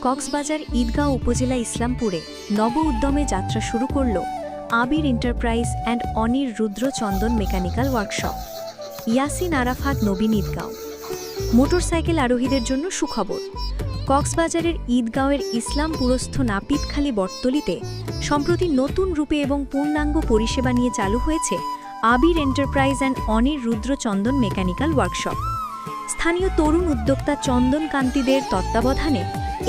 কক্সবাজার ঈদগাঁও উপজেলা ইসলামপুরে নব উদ্যমে যাত্রা শুরু করল Abir enterprise and Anir Rudra Chandan mechanical workshop. Yasin Arafat Nabin Eidgaon. Motorcycle আরোহীদের জন্য সুখবর। কক্সবাজারের ঈদগাঁওয়ের ইসলামপুরস্থ নাপিতখালী বটতলীতে সম্প্রতি নতুন রূপে এবং পূর্ণাঙ্গ পরিষেবা নিয়ে চালু হয়েছে Abir enterprise and Anir Rudra Chandan mechanical workshop. স্থানীয় তরুণ উদ্যোক্তা চন্দন কান্তিদের তত্ত্বাবধানে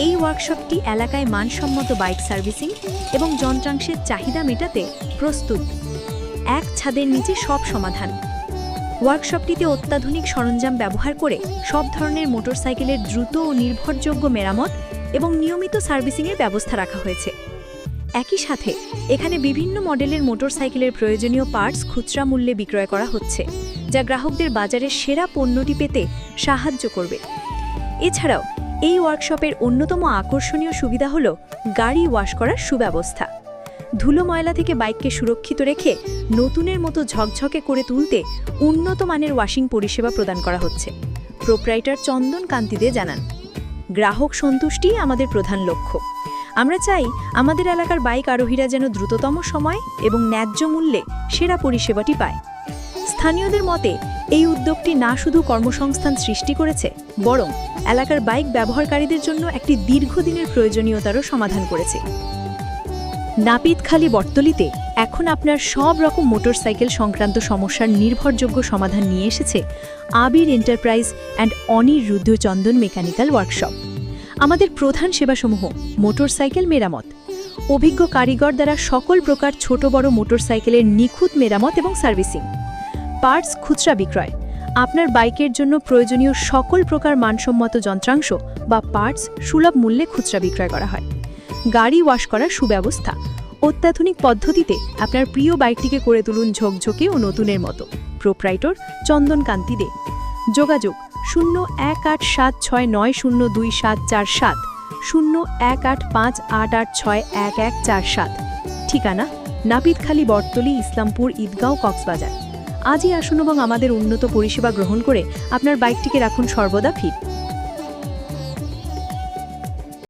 এই ওয়ার্কশপটি এলাকায় মানসম্মত বাইক সার্ভিসিং এবং যন্ত্রাংশের চাহিদা মেটাতে প্রস্তুত। এক ছাদের নিচে সব সমাধান। ওয়ার্কশপটিতে অত্যাধুনিক সরঞ্জাম ব্যবহার করে সব ধরনের মোটরসাইকেলের দ্রুত ও নির্ভরযোগ্য মেরামত এবং নিয়মিত সার্ভিসিংয়ের ব্যবস্থা রাখা হয়েছে। একই সাথে এখানে বিভিন্ন মডেলের মোটরসাইকেলের প্রয়োজনীয় পার্টস খুচরা মূল্যে বিক্রয় করা হচ্ছে, যা গ্রাহকদের বাজারের সেরা পণ্যটি পেতে সাহায্য করবে। এছাড়াও এই ওয়ার্কশপের অন্যতম আকর্ষণীয় সুবিধা হল গাড়ি ওয়াশ করার সুব্যবস্থা। ধুলো ময়লা থেকে বাইককে সুরক্ষিত রেখে নতুনের মতো ঝকঝকে করে তুলতে উন্নত মানের ওয়াশিং পরিষেবা প্রদান করা হচ্ছে। প্রোপ্রাইটার চন্দন কান্তিদে জানান, গ্রাহক সন্তুষ্টিই আমাদের প্রধান লক্ষ্য। আমরা চাই আমাদের এলাকার বাইক আরোহীরা যেন দ্রুততম সময় এবং ন্যায্য মূল্যে সেরা পরিষেবাটি পায়। স্থানীয়দের মতে এই উদ্যোগটি না শুধু কর্মসংস্থান সৃষ্টি করেছে, বরং এলাকার বাইক ব্যবহারকারীদের জন্য একটি দীর্ঘদিনের প্রয়োজনীয়তারও সমাধান করেছে। নাপিতখালী বটতলীতে এখন আপনার সব রকম মোটরসাইকেল সংক্রান্ত সমস্যার নির্ভরযোগ্য সমাধান নিয়ে এসেছে Abir enterprise and Anir Rudra Chandan mechanical workshop. আমাদের প্রধান সেবাসমূহ: মোটরসাইকেল মেরামত, অভিজ্ঞ কারিগর দ্বারা সকল প্রকার ছোট বড় মোটরসাইকেলের নিখুঁত মেরামত এবং সার্ভিসিং; পার্টস খুচরা বিক্রয়, আপনার বাইকের জন্য প্রয়োজনীয় সকল প্রকার মানসম্মত যন্ত্রাংশ বা পার্টস সুলভ মূল্যে খুচরা বিক্রয় করা হয়; গাড়ি ওয়াশ করার সুব্যবস্থা, অত্যাধুনিক পদ্ধতিতে আপনার প্রিয় বাইকটিকে করে তুলুন ঝকঝকে ও নতুনের মতো। প্রোপ্রাইটর চন্দন কান্তি দে। যোগাযোগ 018769024747, 018588611147। ঠিকানা নাপিতখালী বটতলী, ইসলামপুর, ঈদগাঁও, কক্সবাজার। আজই আসুন এবং আমাদের উন্নত পরিষেবা গ্রহণ করে আপনার বাইকটিকে রাখুন সর্বদা ফিট।